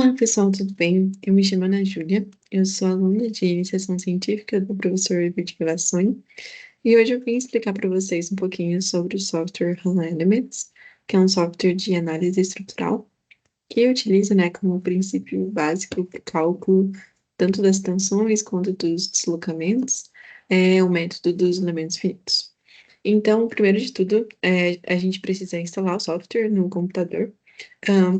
Olá, pessoal, tudo bem? Eu me chamo Ana Júlia, eu sou aluna de iniciação científica do professor Iber Galasson e hoje eu vim explicar para vocês um pouquinho sobre o software HANA Elements, que é um software de análise estrutural que utiliza, como princípio básico para o cálculo tanto das tensões quanto dos deslocamentos, o método dos elementos finitos. Então, primeiro de tudo, a gente precisa instalar o software no computador.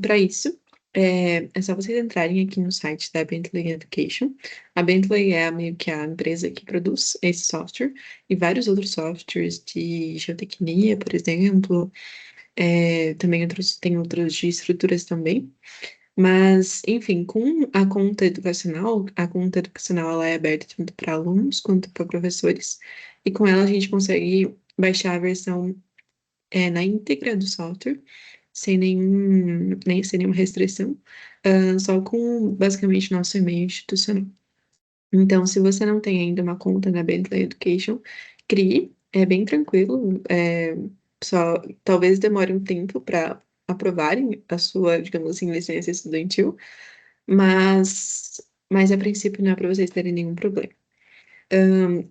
Para isso, é só vocês entrarem aqui no site da Bentley Education. A Bentley é meio que a empresa que produz esse software e vários outros softwares de geotecnia, por exemplo. Também tem outros de estruturas também. Mas, enfim, com a conta educacional ela é aberta tanto para alunos quanto para professores. E com ela a gente consegue baixar a versão na íntegra do software sem nenhuma restrição, só com basicamente nosso e-mail institucional. Então, se você não tem ainda uma conta na Bentley Education, crie, é bem tranquilo, só talvez demore um tempo para aprovarem a sua, digamos assim, licença estudantil, mas a princípio não é para vocês terem nenhum problema.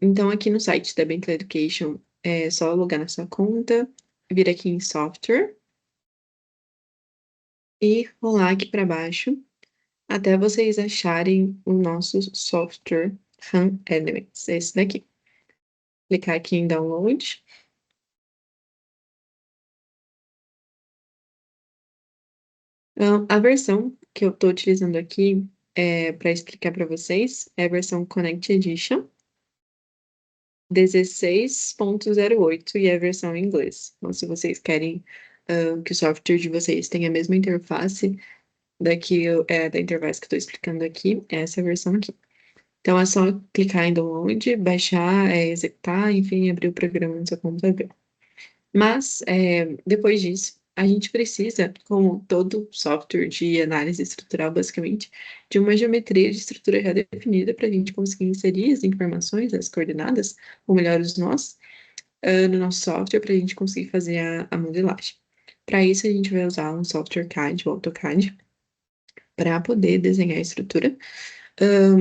Então, aqui no site da Bentley Education, é só logar na sua conta, vir aqui em software e rolar aqui para baixo até vocês acharem o nosso software RAM Elements, esse daqui. Clicar aqui em download. A versão que eu estou utilizando aqui para explicar para vocês é a versão Connect Edition 16.08 e é a versão em inglês. Então, se vocês querem que o software de vocês tenha a mesma interface da interface que eu estou explicando aqui, essa é a versão aqui. Então, é só clicar em download, baixar, executar, enfim, abrir o programa no seu computador. Mas, depois disso, a gente precisa, como todo software de análise estrutural, basicamente, de uma geometria de estrutura já definida para a gente conseguir inserir as informações, as coordenadas, ou melhor, os nós, no nosso software para a gente conseguir fazer a modelagem. Para isso, a gente vai usar um software CAD, o AutoCAD, para poder desenhar a estrutura.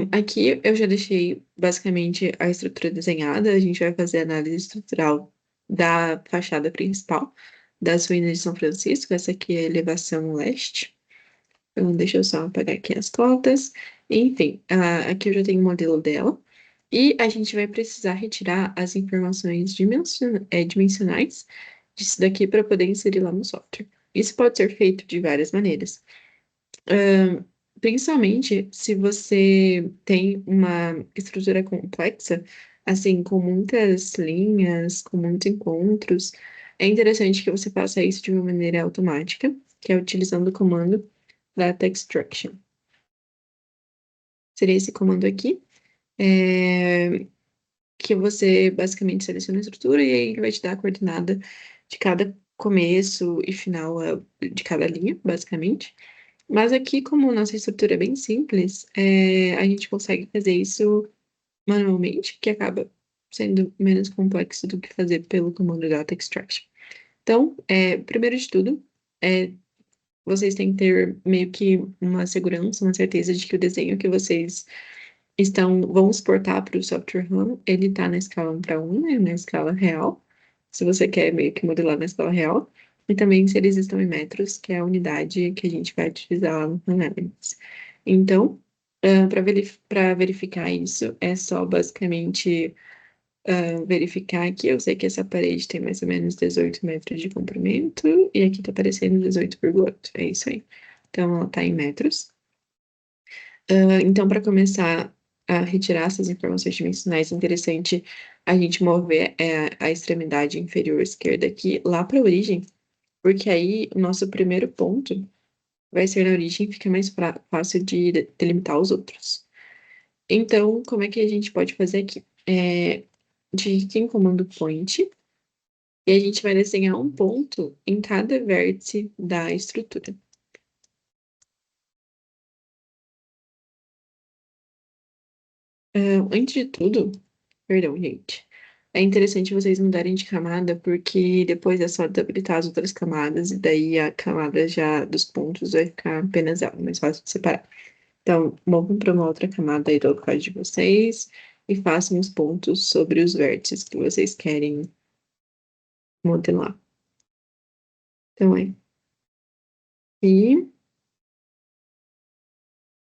Aqui eu já deixei basicamente a estrutura desenhada. A gente vai fazer a análise estrutural da fachada principal das ruínas de São Francisco. Essa aqui é a elevação leste. Então, deixa eu só apagar aqui as cotas. Enfim, aqui eu já tenho o modelo dela. E a gente vai precisar retirar as informações dimensionais disso daqui para poder inserir lá no software. Isso pode ser feito de várias maneiras. Principalmente se você tem uma estrutura complexa, assim, com muitas linhas, com muitos encontros, é interessante que você faça isso de uma maneira automática, que é utilizando o comando Data Extraction. Seria esse comando aqui, que você basicamente seleciona a estrutura e aí ele vai te dar a coordenada de cada começo e final de cada linha, basicamente. Mas aqui, como nossa estrutura é bem simples, a gente consegue fazer isso manualmente, que acaba sendo menos complexo do que fazer pelo comando Data Extraction. Então, primeiro de tudo, vocês têm que ter meio que uma segurança, uma certeza de que o desenho que vocês vão exportar para o software RAM, ele está na escala 1 para 1, né, na escala real, se você quer meio que modelar na escala real, e também se eles estão em metros, que é a unidade que a gente vai utilizar lá no Elements. Então, para verificar isso, é só basicamente verificar aqui. Eu sei que essa parede tem mais ou menos 18 metros de comprimento, e aqui está aparecendo 18,8. É isso aí. Então, ela está em metros. Então, para começar a retirar essas informações dimensionais, é interessante a gente mover a extremidade inferior esquerda aqui lá para a origem, porque aí o nosso primeiro ponto vai ser na origem e fica mais fácil de delimitar os outros. Então, como é que a gente pode fazer aqui? Digite em comando point e a gente vai desenhar um ponto em cada vértice da estrutura. Antes de tudo, perdão, gente. É interessante vocês mudarem de camada, porque depois é só desabilitar as outras camadas, e daí a camada já dos pontos vai ficar apenas ela, mais fácil de separar. Então, movem para uma outra camada aí do código de vocês e façam os pontos sobre os vértices que vocês querem modelar. Então, e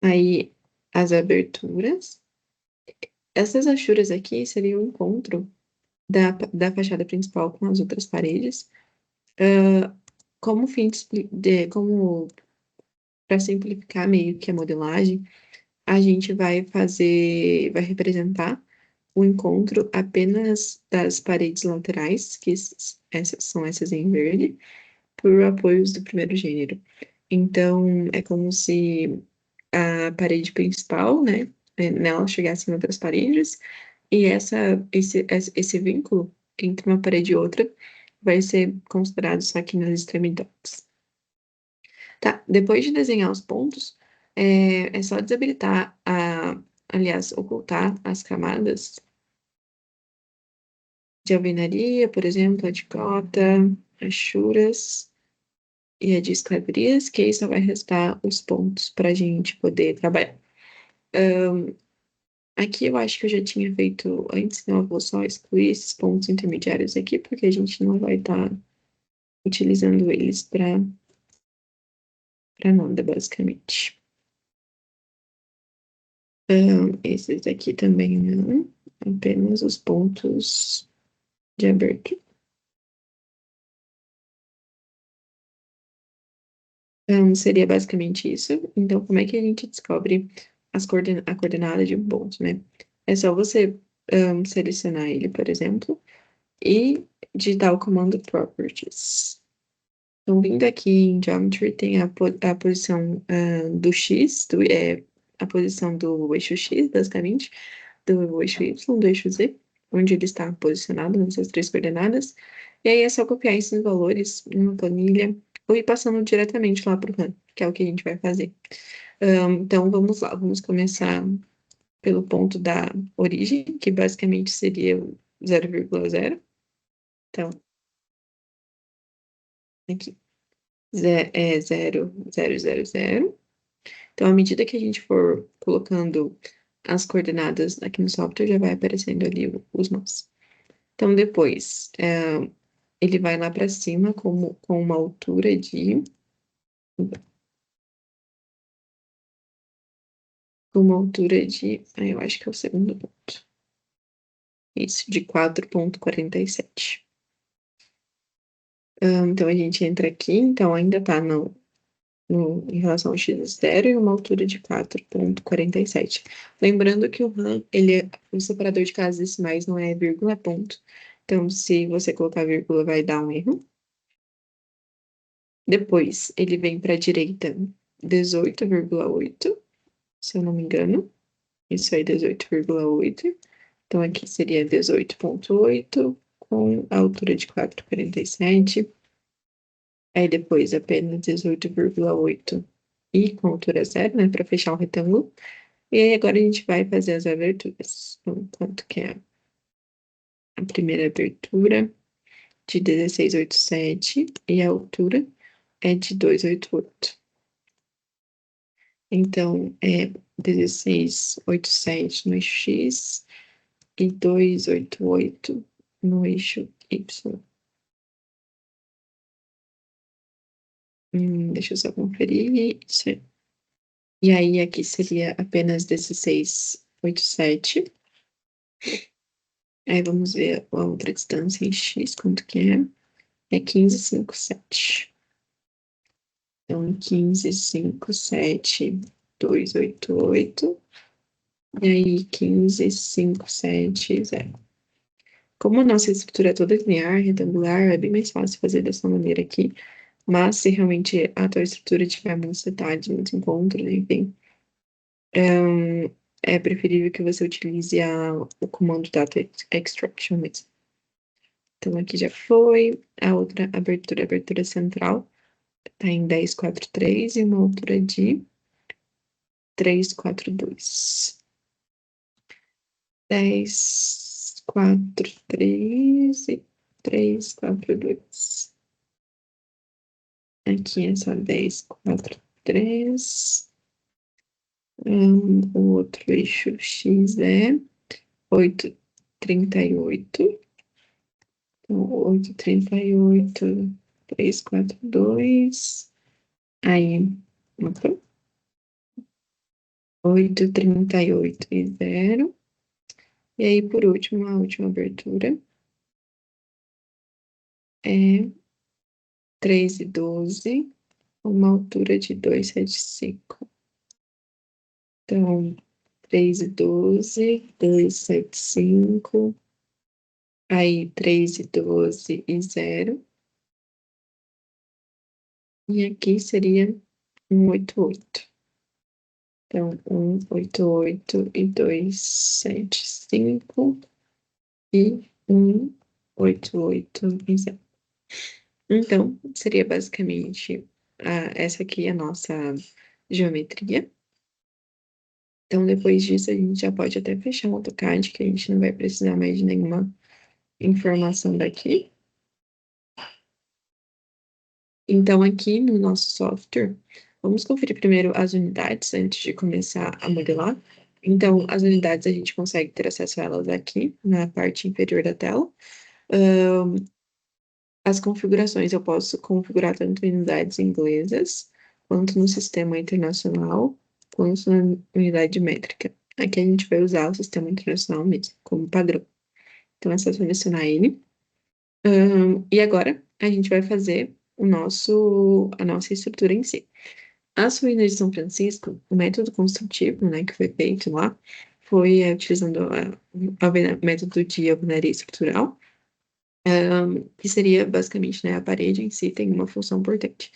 aí as aberturas. Essas achuras aqui seriam o encontro da fachada principal com as outras paredes. Ah, como fim como para simplificar meio que a modelagem, a gente vai representar o encontro apenas das paredes laterais, que essas são essas em verde, por apoios do primeiro gênero. Então, é como se a parede principal, né, nela chegassem outras paredes, e esse vínculo entre uma parede e outra vai ser considerado só aqui nas extremidades. Tá, depois de desenhar os pontos, é só desabilitar aliás, ocultar as camadas de alvenaria, por exemplo, a de cota, as churas e a de esquadrias, que aí só vai restar os pontos para a gente poder trabalhar. Aqui eu acho que eu já tinha feito antes, então eu vou só excluir esses pontos intermediários aqui, porque a gente não vai estar utilizando eles para nada, basicamente. Esses aqui também não, apenas os pontos de abertura. Seria basicamente isso. Então, como é que a gente descobre a coordenada de um ponto, né? É só você selecionar ele, por exemplo, e digitar o comando properties. Então, vindo aqui em Geometry, tem a posição do X, a posição do eixo X, basicamente, do eixo Y, do eixo Z, onde ele está posicionado nessas três coordenadas. E aí é só copiar esses valores numa planilha ou ir passando diretamente lá para o RAM, que é o que a gente vai fazer. Então, vamos lá, vamos começar pelo ponto da origem, que basicamente seria o 0,0. Então, aqui, é 0,000. Então, à medida que a gente for colocando as coordenadas aqui no software, já vai aparecendo ali os nós. Então, depois, ele vai lá para cima com uma altura de. Com uma altura de. Eu acho que é o segundo ponto. Isso, de 4,47. Então, a gente entra aqui, então ainda está em relação ao x0 e uma altura de 4,47. Lembrando que o RAM, o separador de casas decimais não é vírgula, é ponto. Então, se você colocar vírgula, vai dar um erro. Depois, ele vem para a direita 18,8, se eu não me engano. Isso aí, 18,8. Então, aqui seria 18,8 com a altura de 4,47. Aí depois apenas 18,8 e com altura zero, né, para fechar o retângulo. E aí agora a gente vai fazer as aberturas. Então, quanto que é a primeira abertura de 16,87 e a altura é de 2,88. Então, é 16,87 no eixo X e 2,88 no eixo Y. Deixa eu só conferir. Isso aí. E aí, aqui seria apenas 16,87. Aí, vamos ver a outra distância em X, quanto que é? É 15,57. Então, 15,57, 288. E aí, 15,570. Como a nossa estrutura é toda linear, retangular, é bem mais fácil fazer dessa maneira aqui. Mas, se realmente a tua estrutura tiver muitos detalhes, muitos encontros, enfim, é preferível que você utilize o comando data extraction mesmo. Então, aqui já foi. A outra abertura central, está em 10,43 e uma altura de 3,42. 10, 4, 3 e 3, 4, 2. Aqui é só 10, 4, 3. O outro eixo X é 8, 38. Então, 8, 38, 3, 4, 2. Aí, opa, 8, 38 e 0. E aí, por último, a última abertura é 3 e 12, uma altura de 275. Então, 3 e 12, 275. Aí, 3 e 12 e 0. E aqui seria 188. Então, 188 e 275 e 188 e 0. Então, seria basicamente essa aqui a nossa geometria. Então, depois disso, a gente já pode até fechar o AutoCAD, que a gente não vai precisar mais de nenhuma informação daqui. Então, aqui no nosso software, vamos conferir primeiro as unidades antes de começar a modelar. Então, as unidades a gente consegue ter acesso a elas aqui, na parte inferior da tela. As configurações eu posso configurar tanto em unidades inglesas, quanto no sistema internacional, quanto na unidade métrica. Aqui a gente vai usar o sistema internacional mesmo, como padrão. Então, é só selecionar ele. E agora, a gente vai fazer a nossa estrutura em si. As ruínas de São Francisco, o método construtivo, né, que foi feito lá, foi utilizando o método de alvenaria estrutural, que seria basicamente, né, a parede em si tem uma função importante.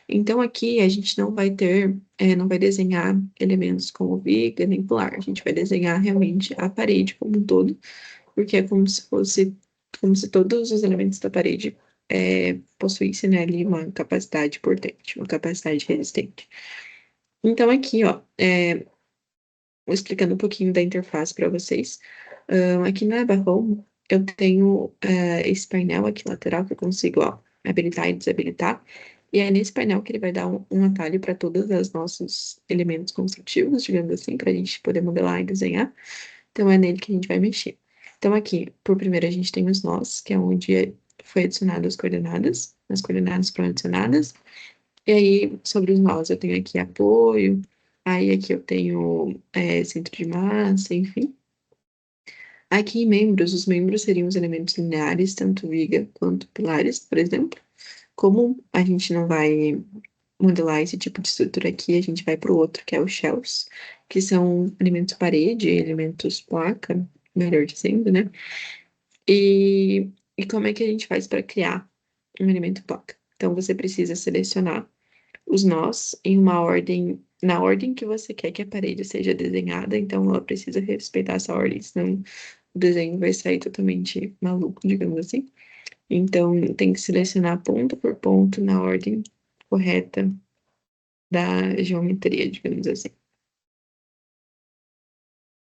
Então, aqui a gente não vai ter, não vai desenhar elementos como viga nem pilar, a gente vai desenhar realmente a parede como um todo, porque é como se todos os elementos da parede possuíssem, né, ali uma capacidade importante, uma capacidade resistente. Então, aqui, ó, explicando um pouquinho da interface para vocês. Aqui na aba Home, eu tenho esse painel aqui lateral que eu consigo, ó, habilitar e desabilitar. E é nesse painel que ele vai dar um atalho para todos os nossos elementos construtivos, digamos assim, para a gente poder modelar e desenhar. Então, é nele que a gente vai mexer. Então, aqui, por primeiro, a gente tem os nós, que é onde foi adicionado as coordenadas foram adicionadas. E aí, sobre os nós, eu tenho aqui apoio, aí aqui eu tenho centro de massa, enfim. Aqui em membros, os membros seriam os elementos lineares, tanto viga quanto pilares, por exemplo. Como a gente não vai modelar esse tipo de estrutura aqui, a gente vai para o outro, que é os shells, que são elementos parede, elementos placa, melhor dizendo, né? E como é que a gente faz para criar um elemento placa? Então, você precisa selecionar os nós em uma ordem, na ordem que você quer que a parede seja desenhada, então ela precisa respeitar essa ordem, senão o desenho vai sair totalmente maluco, digamos assim. Então, tem que selecionar ponto por ponto na ordem correta da geometria, digamos assim.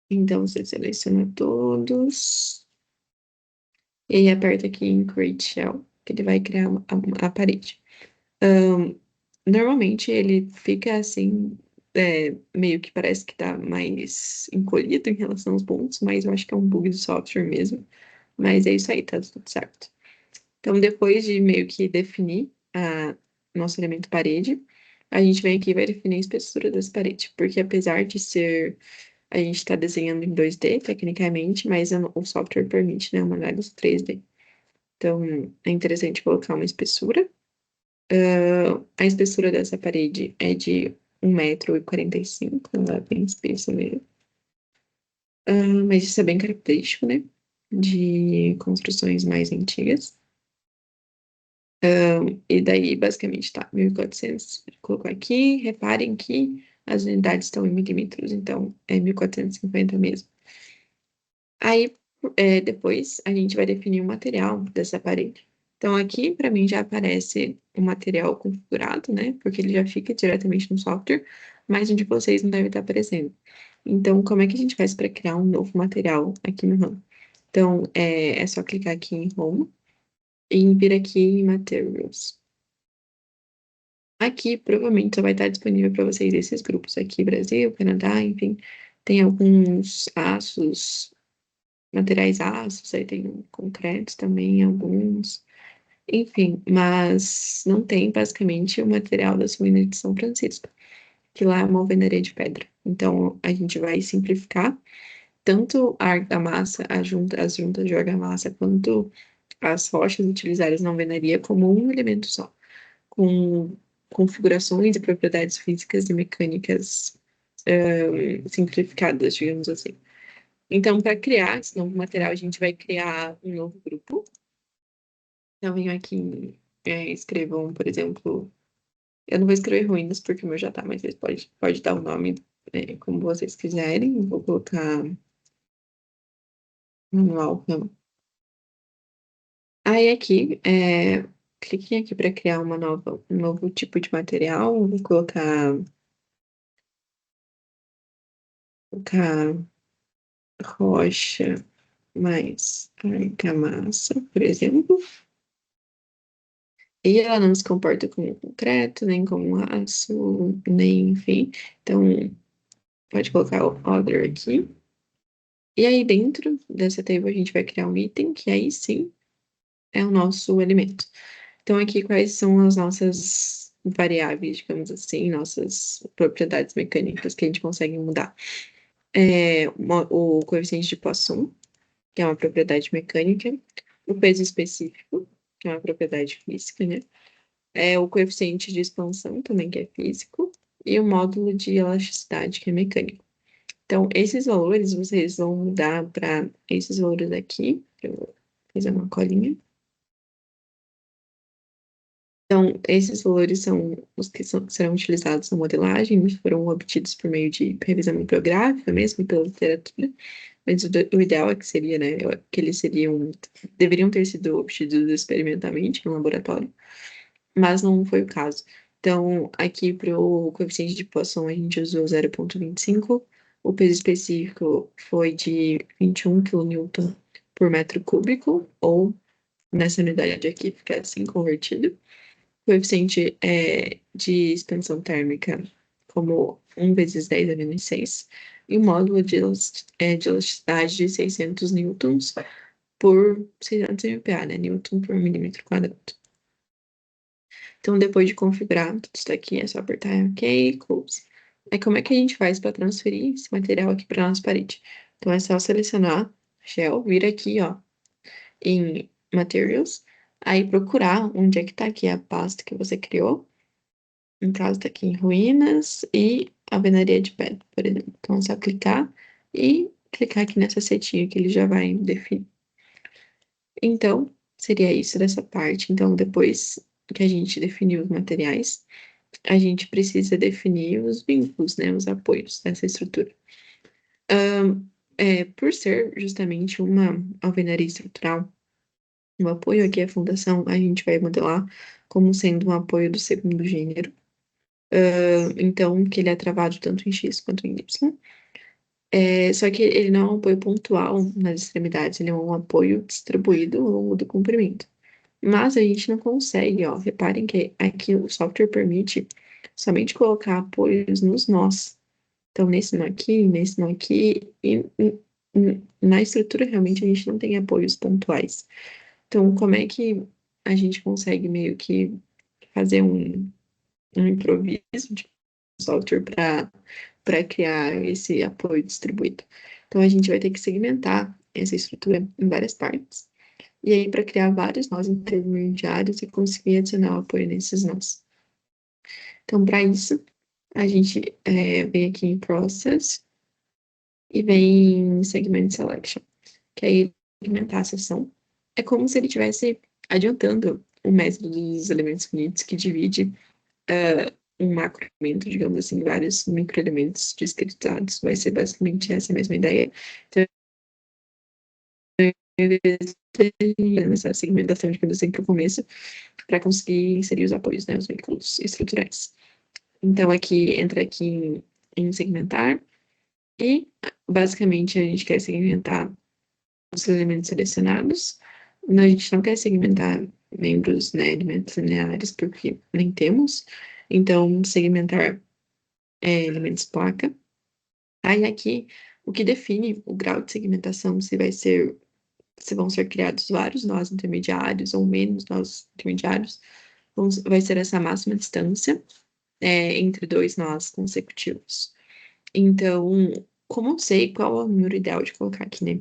Então, você seleciona todos e aí aperta aqui em Create Shell, que ele vai criar a parede. Normalmente ele fica assim, meio que parece que tá mais encolhido em relação aos pontos, mas eu acho que é um bug do software mesmo. Mas é isso aí, tá tudo certo. Então, depois de meio que definir a nosso elemento parede, a gente vem aqui e vai definir a espessura dessa parede, porque apesar de ser, a gente está desenhando em 2D, tecnicamente, mas o software permite, né, uma análise 3D. Então, é interessante colocar uma espessura. A espessura dessa parede é de 1,45 m, ela é bem espessa mesmo. Mas isso é bem característico, né, de construções mais antigas. E daí, basicamente, tá, 1.400. Colocou aqui, reparem que as unidades estão em milímetros, então é 1.450 mesmo. Aí, depois, a gente vai definir o material dessa parede. Então, aqui, para mim, já aparece o material configurado, né? Porque ele já fica diretamente no software, mas o de vocês não deve estar aparecendo. Então, como é que a gente faz para criar um novo material aqui no RAM? Então, é só clicar aqui em Home e vir aqui em Materials. Aqui, provavelmente, só vai estar disponível para vocês esses grupos aqui, Brasil, Canadá, enfim. Tem alguns aços, materiais aços, aí tem concretos também, alguns. Enfim, mas não tem, basicamente, o material da Suína de São Francisco, que lá é uma alvenaria de pedra. Então, a gente vai simplificar tanto a argamassa, as juntas de argamassa, quanto as rochas utilizadas na alvenaria como um elemento só, com configurações e propriedades físicas e mecânicas simplificadas, digamos assim. Então, para criar esse novo material, a gente vai criar um novo grupo. Então, venho aqui, escrevam, por exemplo, eu não vou escrever ruínas porque o meu já tá, mas vocês pode dar o nome como vocês quiserem. Vou colocar manual. Não. Aí aqui, cliquem aqui para criar um novo tipo de material. Vou colocar rocha mais argamassa, por exemplo. E ela não se comporta como concreto, nem como aço, nem enfim. Então, pode colocar o other aqui. E aí, dentro dessa table, a gente vai criar um item, que aí sim é o nosso elemento. Então, aqui, quais são as nossas variáveis, digamos assim, nossas propriedades mecânicas que a gente consegue mudar? O coeficiente de Poisson, que é uma propriedade mecânica, o peso específico, que é uma propriedade física, né? O coeficiente de expansão também, que é físico, e o módulo de elasticidade, que é mecânico. Então, esses valores vocês vão mudar para esses valores aqui. Eu vou fazer uma colinha. Então, esses valores são os que serão utilizados na modelagem, foram obtidos por meio de revisão bibliográfica mesmo, e pela literatura. Mas o ideal é que seria, né, que eles deveriam ter sido obtidos experimentalmente no laboratório, mas não foi o caso. Então, aqui para o coeficiente de Poisson, a gente usou 0,25. O peso específico foi de 21 kN por metro cúbico, ou nessa unidade aqui fica assim convertido. O coeficiente de expansão térmica como 1 vezes 10 a menos 6. E o módulo de elasticidade de 600 newtons por 600 MPa, né? Newton por milímetro quadrado. Então, depois de configurar tudo isso aqui, é só apertar OK, close. Aí, como é que a gente faz para transferir esse material aqui para a nossa parede? Então, é só selecionar Shell, vir aqui, ó, em Materials, aí procurar onde é que está aqui a pasta que você criou. No caso, está aqui em Ruínas e Alvenaria de Pedra, por exemplo. Então, é só clicar e clicar aqui nessa setinha que ele já vai definir. Então, seria isso dessa parte. Então, depois que a gente definiu os materiais, a gente precisa definir os vínculos, né, os apoios dessa estrutura. Por ser justamente uma alvenaria estrutural, o apoio aqui à fundação, a gente vai modelar como sendo um apoio do segundo gênero. Então, que ele é travado tanto em X quanto em Y. Só que ele não é um apoio pontual nas extremidades, ele é um apoio distribuído ao longo do comprimento. Mas a gente não consegue, ó. Reparem que aqui o software permite somente colocar apoios nos nós. Então, nesse nó aqui, e na estrutura realmente a gente não tem apoios pontuais. Então, como é que a gente consegue meio que fazer um improviso de software para criar esse apoio distribuído? Então, a gente vai ter que segmentar essa estrutura em várias partes. E aí, para criar vários nós intermediários e conseguir adicionar o apoio nesses nós. Então, para isso, a gente vem aqui em Process e vem em Segment Selection, que aí segmentar a seção. É como se ele estivesse adiantando o método dos elementos finitos que divide um macroelemento, digamos assim, vários microelementos discretizados. Vai ser basicamente essa mesma ideia. Então, essa segmentação, digamos assim, para o começo, para conseguir inserir os apoios, né, os vínculos estruturais. Então, entra aqui em segmentar, e basicamente a gente quer segmentar os elementos selecionados. A gente não quer segmentar membros, né, elementos lineares, porque nem temos. Então, segmentar elementos placa. Aí aqui, o que define o grau de segmentação, se vão ser criados vários nós intermediários ou menos nós intermediários, vai ser essa máxima distância entre dois nós consecutivos. Então, como eu sei qual é o número ideal de colocar aqui, né?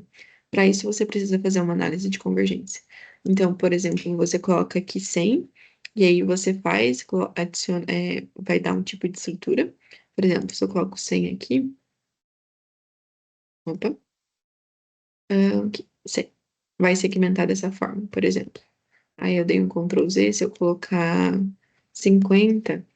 Para isso, você precisa fazer uma análise de convergência. Então, por exemplo, você coloca aqui 100, e aí você adiciona, vai dar um tipo de estrutura. Por exemplo, se eu coloco 100 aqui, opa, aqui, 100. Vai segmentar dessa forma, por exemplo. Aí eu dei um Ctrl Z, se eu colocar 50,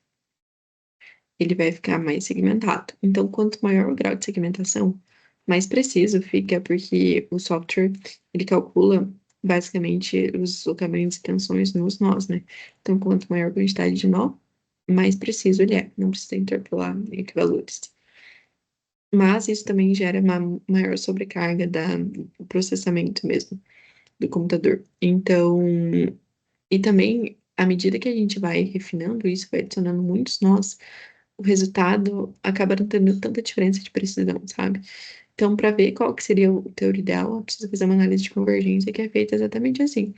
ele vai ficar mais segmentado. Então, quanto maior o grau de segmentação, mais preciso fica, porque o software, ele calcula basicamente os deslocamentos e tensões nos nós, né? Então, quanto maior a quantidade de nó, mais preciso ele é. Não precisa interpolar entre valores. Mas isso também gera uma maior sobrecarga do processamento mesmo do computador. Então, e também, à medida que a gente vai refinando isso, vai adicionando muitos nós, o resultado acaba não tendo tanta diferença de precisão, sabe? Então, para ver qual que seria o teor ideal, precisa fazer uma análise de convergência que é feita exatamente assim.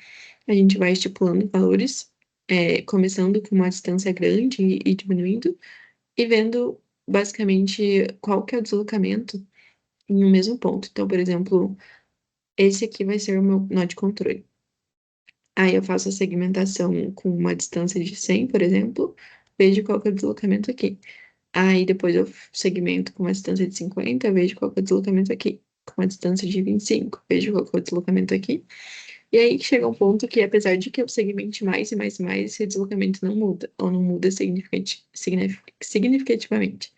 A gente vai estipulando valores, começando com uma distância grande e diminuindo, e vendo basicamente qual que é o deslocamento em um mesmo ponto. Então, por exemplo, esse aqui vai ser o meu nó de controle. Aí eu faço a segmentação com uma distância de 100, por exemplo, vejo qual que é o deslocamento aqui. Aí depois eu segmento com uma distância de 50, vejo qual que é o deslocamento aqui. Com uma distância de 25, vejo qual que é o deslocamento aqui. E aí chega um ponto que, apesar de que eu segmente mais e mais e mais, esse deslocamento não muda, ou não muda significativamente.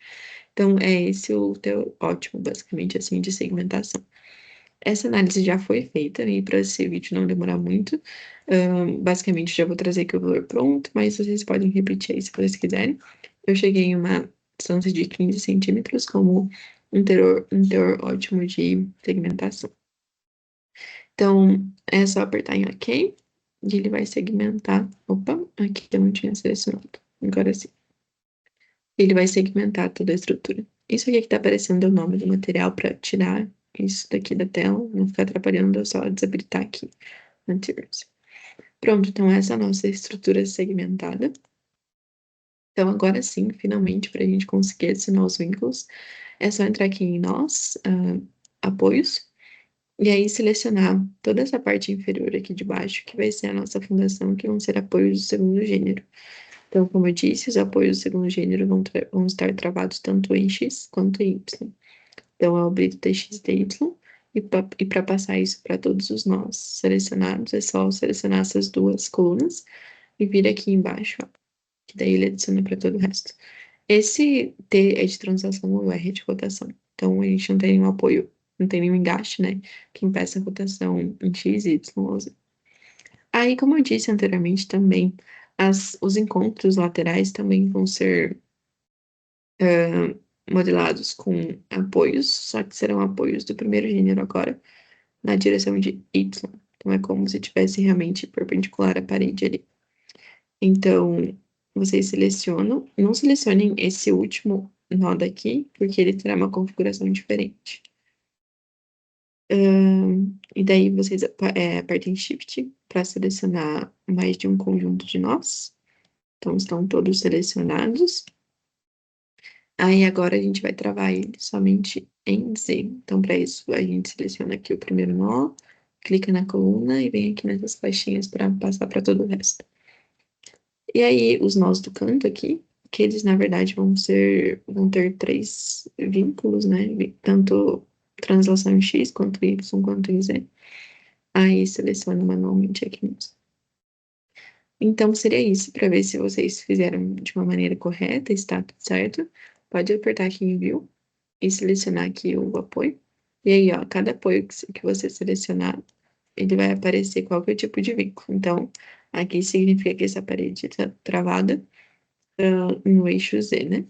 Então, é esse o teu ótimo, basicamente, assim, de segmentação. Essa análise já foi feita, e para esse vídeo não demorar muito, basicamente já vou trazer aqui o valor pronto, mas vocês podem repetir aí se vocês quiserem. Eu cheguei em uma distância de 15 centímetros como um teor ótimo de segmentação. Então, é só apertar em OK, e ele vai segmentar. Opa, aqui eu não tinha selecionado. Agora sim. Ele vai segmentar toda a estrutura. Isso aqui que tá aparecendo é o nome do material para tirar isso daqui da tela, não ficar atrapalhando, eu só desabilitar aqui. Materials. Pronto, então essa é a nossa estrutura segmentada. Então agora sim, finalmente, para a gente conseguir adicionar os vínculos, é só entrar aqui em nós, apoios, e aí selecionar toda essa parte inferior aqui de baixo, que vai ser a nossa fundação, que vão ser apoios do segundo gênero. Então, como eu disse, os apoios do segundo gênero vão estar travados tanto em X quanto em Y. Então, é o brito TX e TY, e para passar isso para todos os nós selecionados, é só selecionar essas duas colunas e vir aqui embaixo, ó, que daí ele adiciona para todo o resto. Esse T é de translação, o R é de rotação. Então, a gente não tem nenhum apoio, não tem nenhum engaste, né, que impeça a rotação em X, Y ou Z. Aí, como eu disse anteriormente também, os encontros laterais também vão ser modelados com apoios, só que serão apoios do primeiro gênero agora, na direção de Y. Então, é como se tivesse realmente perpendicular à parede ali. Então, vocês selecionam, não selecionem esse último nó daqui, porque ele terá uma configuração diferente. E daí vocês apertem Shift para selecionar mais de um conjunto de nós. Então, estão todos selecionados. Aí agora a gente vai travar ele somente em Z. Então, para isso, a gente seleciona aqui o primeiro nó, clica na coluna e vem aqui nessas flechinhas para passar para todo o resto. E aí, os nós do canto aqui, que eles, na verdade, vão ter três vínculos, né? Tanto translação em X, quanto Y, quanto em Z. Aí, seleciono manualmente aqui mesmo. Então, seria isso, para ver se vocês fizeram de uma maneira correta, está tudo certo. Pode apertar aqui em View e selecionar aqui o apoio. E aí, ó, cada apoio que você selecionar, ele vai aparecer qual que é o tipo de vínculo. Então, aqui significa que essa parede está travada no eixo Z, né?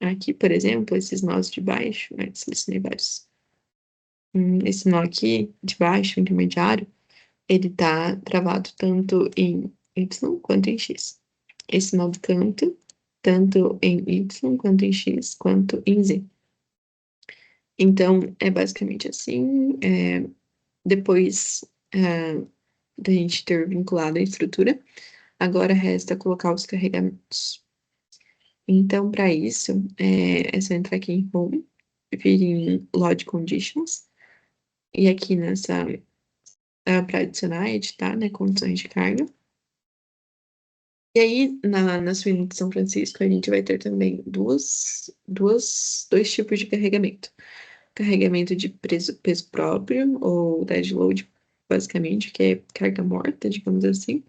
Aqui, por exemplo, esses nós de baixo, né? Selecionei vários. esse nó aqui de baixo, intermediário, ele tá travado tanto em Y quanto em X. Esse nó do canto, tanto em Y quanto em X, quanto em Z. Então, é basicamente assim. Depois da gente ter vinculado a estrutura, agora resta colocar os carregamentos. Então, para isso, é só entrar aqui em Home, vir em Load Conditions, e aqui nessa, para adicionar, editar, né, condições de carga. E aí, na suíte de São Francisco, a gente vai ter também dois tipos de carregamento. Carregamento de peso próprio, ou dead load, basicamente, que é carga morta, digamos assim,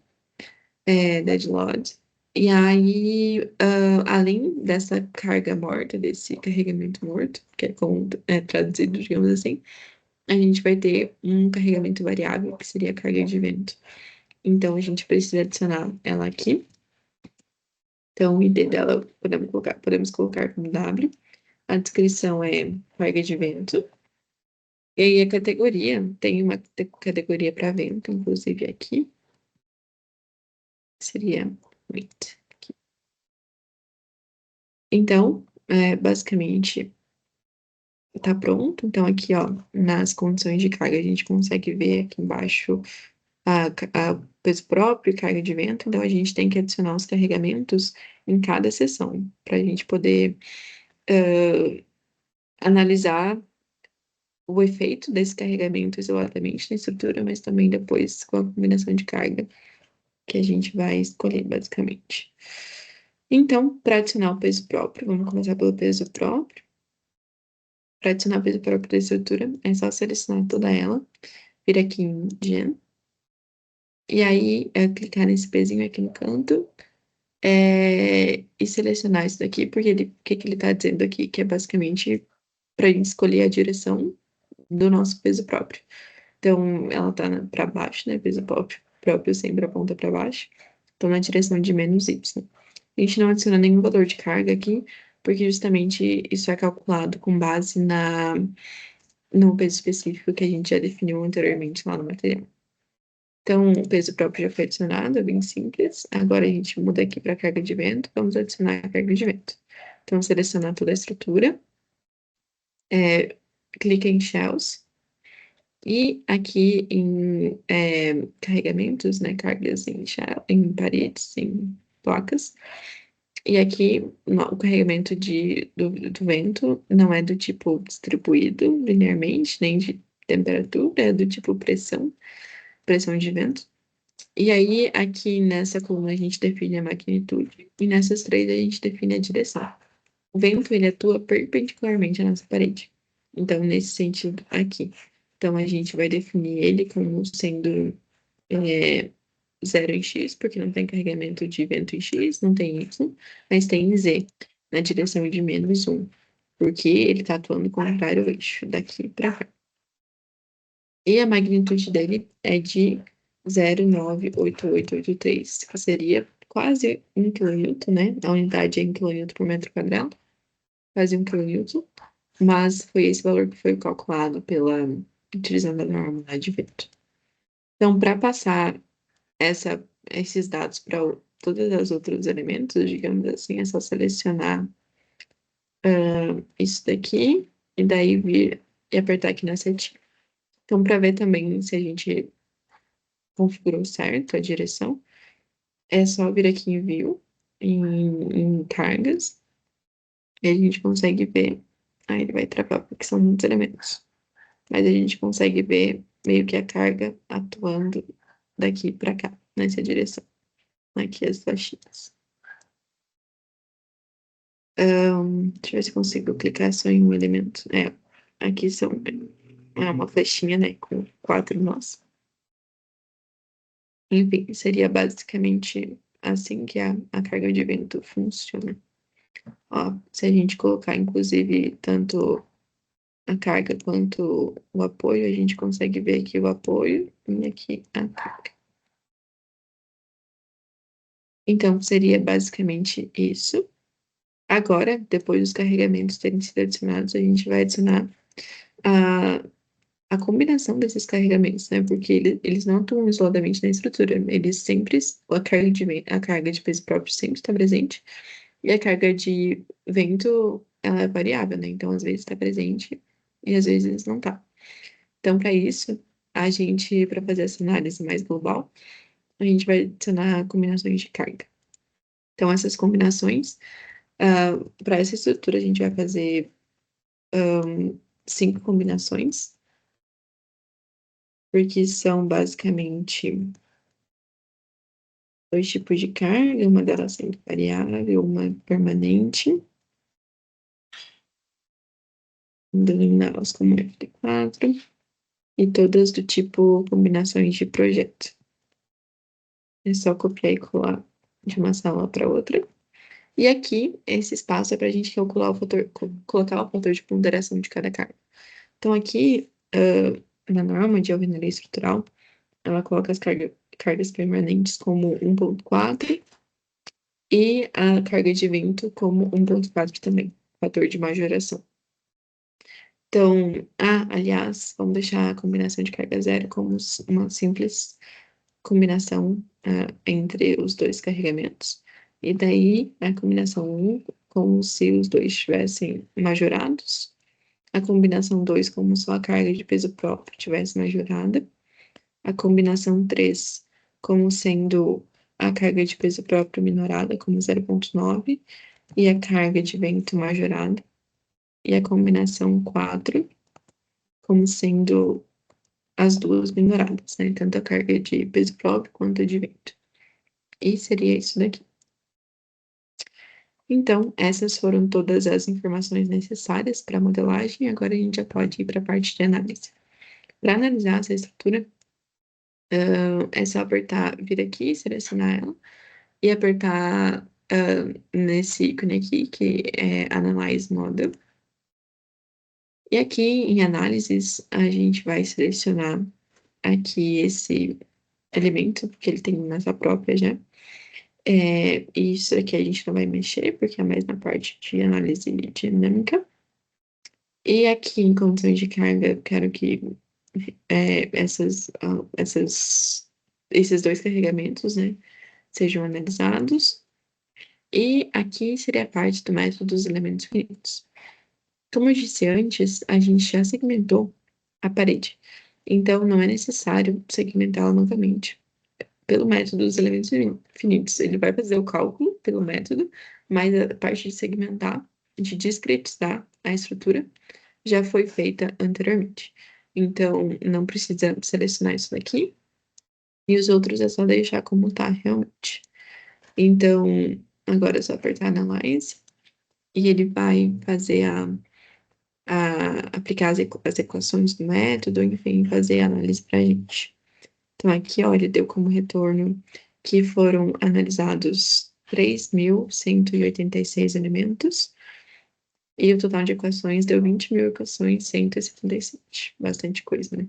dead load. E aí, além dessa carga morta, desse carregamento morto, que é, como, traduzido, digamos assim, a gente vai ter um carregamento variável, que seria a carga de vento. Então, a gente precisa adicionar ela aqui. Então, o ID dela podemos colocar como W. A descrição é carga de vento. E aí, a categoria, tem uma categoria para vento, inclusive aqui. Seria wind. Então, basicamente, tá pronto. Então, aqui, ó, nas condições de carga, a gente consegue ver aqui embaixo a peso próprio e carga de vento. Então, a gente tem que adicionar os carregamentos em cada seção, para a gente poder analisar o efeito desse carregamento isoladamente na estrutura, mas também depois com a combinação de carga que a gente vai escolher, basicamente. Então, para adicionar o peso próprio, vamos começar pelo peso próprio. Para adicionar o peso próprio da estrutura, é só selecionar toda ela, vir aqui em Gen, e aí clicar nesse pezinho aqui no canto, e selecionar isso daqui, porque o que ele está dizendo aqui? Que é basicamente para a gente escolher a direção do nosso peso próprio. Então, ela tá para baixo, né? Peso próprio sempre aponta para baixo. Então, na direção de menos y. A gente não adiciona nenhum valor de carga aqui, porque justamente isso é calculado com base no peso específico que a gente já definiu anteriormente lá no material. Então, o peso próprio já foi adicionado, é bem simples. Agora a gente muda aqui para carga de vento, vamos adicionar a carga de vento. Então, selecionar toda a estrutura, clica em Shells, e aqui em carregamentos, né, cargas em paredes, em placas. E aqui o carregamento do vento não é do tipo distribuído linearmente, nem de temperatura, é do tipo pressão de vento. E aí, aqui nessa coluna, a gente define a magnitude, e nessas três a gente define a direção. O vento, ele atua perpendicularmente à nossa parede. Então, nesse sentido aqui. Então, a gente vai definir ele como sendo 0 em X, porque não tem carregamento de vento em X, não tem Y, mas tem em Z, na direção de menos 1, porque ele está atuando contrário ao eixo, daqui para cá. E a magnitude dele é de 0,98883, que seria quase 1 kN, né? A unidade é em kN por metro quadrado, quase 1 kN, mas foi esse valor que foi calculado utilizando a norma lá de vento. Então, para passar esses dados para todos os outros elementos, digamos assim, é só selecionar isso daqui e daí vir e apertar aqui na setinha. Então, para ver também se a gente configurou certo a direção, é só vir aqui em View, em cargas, e a gente consegue ver. Aí ele vai travar porque são muitos elementos. Mas a gente consegue ver meio que a carga atuando daqui para cá, nessa direção. Aqui as faixinhas. Deixa eu ver se consigo clicar só em um elemento. Aqui é uma flechinha, né, com 4 nós. Enfim, seria basicamente assim que a carga de vento funciona. Ó, se a gente colocar, inclusive, tanto a carga quanto o apoio, a gente consegue ver aqui o apoio e aqui a carga. Então, seria basicamente isso. Agora, depois dos carregamentos terem sido adicionados, a gente vai adicionar a combinação desses carregamentos, né? Porque eles não atuam isoladamente na estrutura, eles sempre, a carga de peso próprio sempre está presente, e a carga de vento, ela é variável, né? Então, às vezes está presente e às vezes não está. Então, para isso, a gente, para fazer essa análise mais global, a gente vai adicionar combinações de carga. Então, essas combinações, para essa estrutura, a gente vai fazer 5 combinações, porque são basicamente dois tipos de carga, uma delas sendo variável, uma permanente. Vamos denominá-las como FD4, e todas do tipo combinações de projeto. É só copiar e colar de uma sala para outra. E aqui, esse espaço é para a gente calcular o fator, colocar o fator de ponderação de cada carga. Então, aqui, na norma de alvenaria estrutural, ela coloca as cargas permanentes como 1,4 e a carga de vento como 1,4 também, fator de majoração. Então, aliás, vamos deixar a combinação de carga zero como uma simples combinação entre os dois carregamentos. E daí, a combinação 1, como se os dois estivessem majorados. A combinação 2, como só a carga de peso próprio estivesse majorada. A combinação 3, como sendo a carga de peso próprio minorada, como 0,9, e a carga de vento majorada. E a combinação 4, como sendo as duas minoradas, né? Tanto a carga de peso próprio quanto a de vento. E seria isso daqui. Então, essas foram todas as informações necessárias para a modelagem. Agora a gente já pode ir para a parte de análise. Para analisar essa estrutura, é só apertar, vir aqui, selecionar ela, e apertar nesse ícone aqui, que é Analyze Model. E aqui em análises, a gente vai selecionar aqui esse elemento, porque ele tem massa própria já. Isso aqui a gente não vai mexer, porque é mais na parte de análise dinâmica. E aqui em condições de carga, eu quero que esses dois carregamentos, né, sejam analisados. E aqui seria a parte do método dos elementos finitos. Como eu disse antes, a gente já segmentou a parede. Então, não é necessário segmentá-la novamente pelo método dos elementos finitos. Ele vai fazer o cálculo pelo método, mas a parte de segmentar, de discretizar a estrutura, já foi feita anteriormente. Então, não precisa selecionar isso daqui. E os outros é só deixar como tá realmente. Então, agora é só apertar Analyze. E ele vai fazer aplicar as equações do método, enfim, fazer a análise para a gente. Então, aqui, ó, ele deu como retorno que foram analisados 3.186 elementos, e o total de equações deu 20.000 equações, 177. Bastante coisa, né?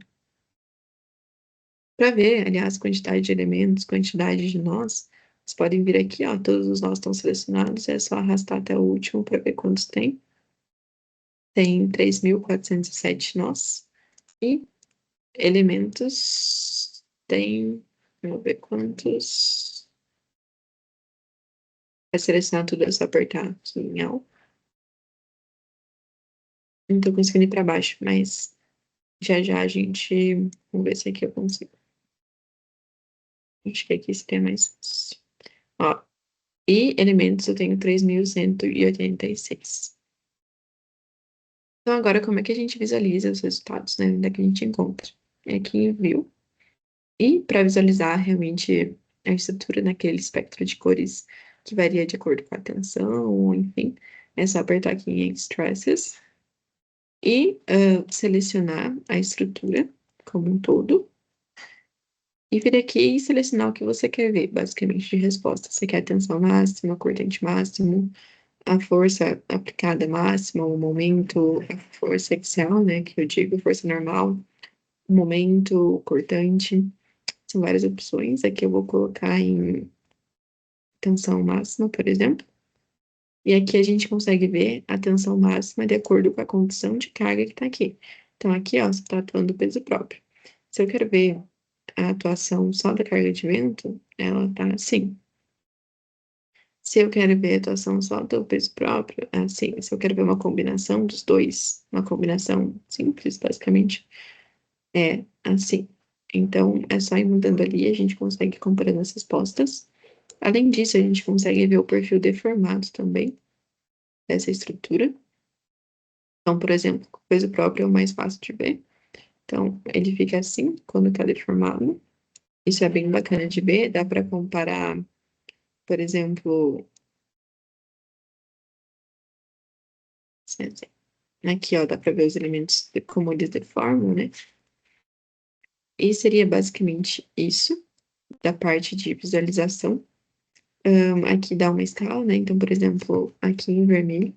Para ver, aliás, quantidade de elementos, quantidade de nós, vocês podem vir aqui, ó, todos os nós estão selecionados, é só arrastar até o último para ver quantos tem. Tem 3.407 nós. E elementos tem, vamos ver quantos. Vai selecionar tudo, é só apertar aqui em Alt. Não tô conseguindo ir para baixo, mas já já a gente. Vamos ver se aqui eu consigo. Acho que aqui seria mais fácil. Ó, e elementos eu tenho 3.186. Então, agora, como é que a gente visualiza os resultados, né? Onde é que a gente encontra? É aqui em View. E para visualizar realmente a estrutura naquele espectro de cores que varia de acordo com a tensão, enfim, é só apertar aqui em Stresses e selecionar a estrutura como um todo. E vir aqui e selecionar o que você quer ver, basicamente, de resposta. Você quer a tensão máxima, cortante máximo, a força aplicada máxima, o momento, a força axial, né, que eu digo, força normal, o momento, cortante. São várias opções. Aqui eu vou colocar em tensão máxima, por exemplo. E aqui a gente consegue ver a tensão máxima de acordo com a condição de carga que está aqui. Então, aqui, ó, você está atuando peso próprio. Se eu quero ver a atuação só da carga de vento, ela tá assim. Se eu quero ver a atuação só do peso próprio, é assim. Se eu quero ver uma combinação dos dois, uma combinação simples, basicamente, é assim. Então, é só ir mudando ali, a gente consegue comparando as respostas. Além disso, a gente consegue ver o perfil deformado também dessa estrutura. Então, por exemplo, o peso próprio é o mais fácil de ver. Então, ele fica assim quando está deformado. Isso é bem bacana de ver. Dá para comparar, por exemplo, aqui, ó, dá para ver os elementos como eles deformam, né? E seria basicamente isso da parte de visualização. Aqui dá uma escala, né? Então, por exemplo, aqui em vermelho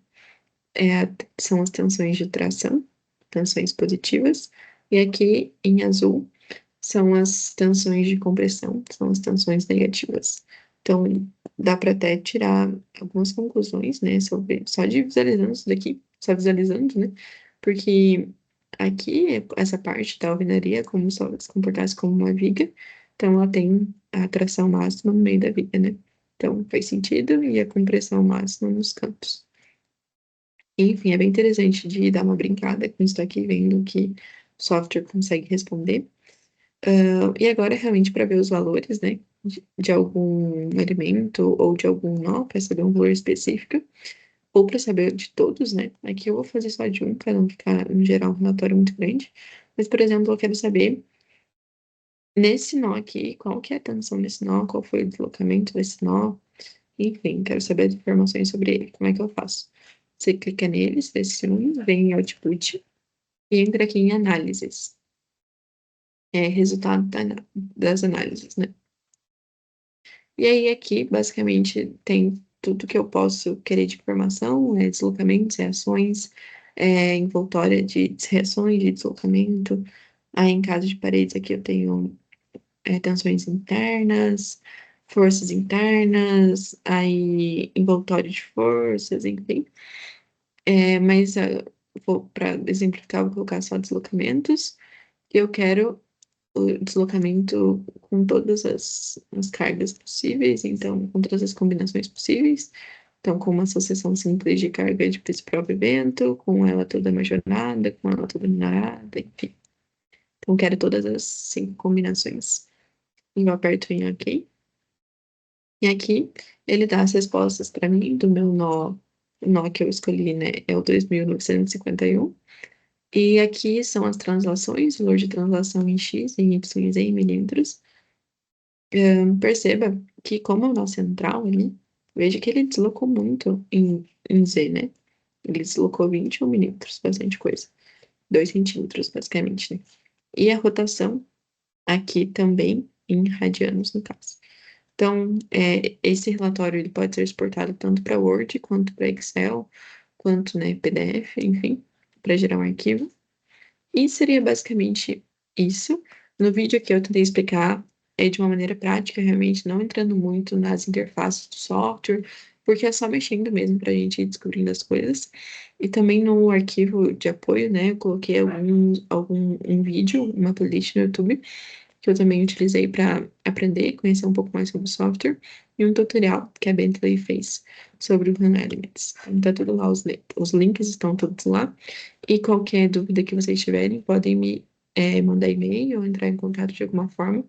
são as tensões de tração, tensões positivas, e aqui em azul são as tensões de compressão, são as tensões negativas. Então, dá para até tirar algumas conclusões, né, sobre, só de visualizando isso daqui, só visualizando, né, porque aqui, essa parte da alvenaria, como se ela se comportasse como uma viga, então ela tem a tração máxima no meio da viga, né, então faz sentido, e a compressão máxima nos cantos. Enfim, é bem interessante de dar uma brincada com isso aqui, vendo que o software consegue responder. E agora, realmente, para ver os valores, né, de algum elemento ou de algum nó, para saber um valor específico, ou para saber de todos, né? Aqui eu vou fazer só de um, para não ficar, em geral, um relatório muito grande. Mas, por exemplo, eu quero saber, nesse nó aqui, qual que é a tensão desse nó, qual foi o deslocamento desse nó, enfim, quero saber as informações sobre ele. Como é que eu faço? Você clica nele, seleciona, vem em Output e entra aqui em Análises. É resultado das análises, né? E aí aqui, basicamente, tem tudo que eu posso querer de informação, deslocamentos, reações, envoltória de reações de deslocamento. Aí, em caso de paredes, aqui eu tenho tensões internas, forças internas, aí envoltório de forças, enfim. Mas para exemplificar, vou colocar só deslocamentos. Eu quero o deslocamento com todas as cargas possíveis, então, com todas as combinações possíveis. Então, com uma associação simples de carga de peso próprio vento, com ela toda majorada, com ela toda minorada, enfim. Então, quero todas as 5 combinações. E eu aperto em OK. E aqui, ele dá as respostas para mim do meu nó. O nó que eu escolhi, né, é o 2.951. E aqui são as translações, valor de translação em X, em Y e Z em milímetros. Perceba que, como é o nó central ali, veja que ele deslocou muito em Z, né? Ele deslocou 21 milímetros, bastante coisa. 2 centímetros, basicamente, né? E a rotação aqui também em radianos, no caso. Então, esse relatório ele pode ser exportado tanto para Word, quanto para Excel, quanto, né, PDF, enfim, para gerar um arquivo. E seria basicamente isso. No vídeo aqui eu tentei explicar de uma maneira prática, realmente não entrando muito nas interfaces do software, porque é só mexendo mesmo para a gente ir descobrindo as coisas. E também no arquivo de apoio, né, eu coloquei um vídeo, uma playlist no YouTube, que eu também utilizei para aprender, conhecer um pouco mais sobre o software, e um tutorial que a Bentley fez sobre o Run Elements. Então tá tudo lá, os links estão todos lá. E qualquer dúvida que vocês tiverem, podem me mandar e-mail ou entrar em contato de alguma forma,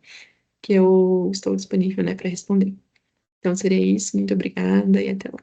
que eu estou disponível, né, para responder. Então seria isso, muito obrigada e até lá.